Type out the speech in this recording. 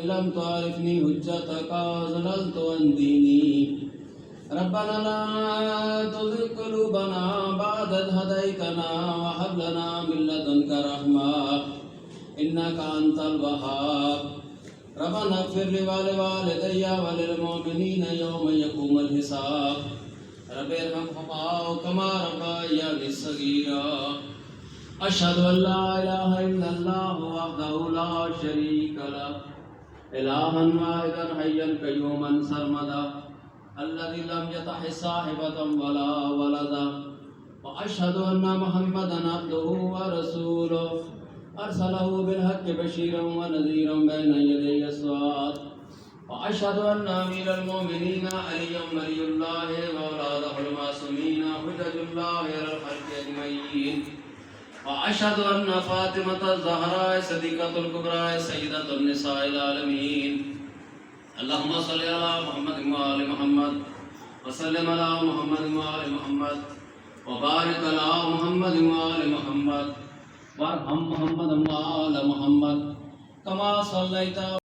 لم تعرفني حجتك زللت عن ديني ربنا لا تزغ قلوبنا بعد إذ هديتنا وهب لنا من لدنك رحمة إنك أنت الوهاب ربنا اغفر لي ولوالدي وللمؤمنين يوم يقوم الحساب رب ارحمهما كما ربياني صغيرا أشهد أن لا إله إلا الله وحده لا شريك له إلها واحدا حيا قيوما سرمدا الذي لم يتخذ صاحبة ولا ولدا وأشهد أن محمدا عبده ورسوله أرسله بالحق بشيرا ونذيرا بين يدي الساعة وأشهد أن أمير المؤمنين علي ولي الله وأولاده المعصومين حجج الله على الخلق أجمعين وأشهد أن فاطمة الزهراء صديقة الكبرى سيدة النساء العالمين اللهم صل على محمد وآل محمد وسلم على محمد وآل محمد وبارك على محمد وآل محمد وارحم محمد وآل محمد كما صليت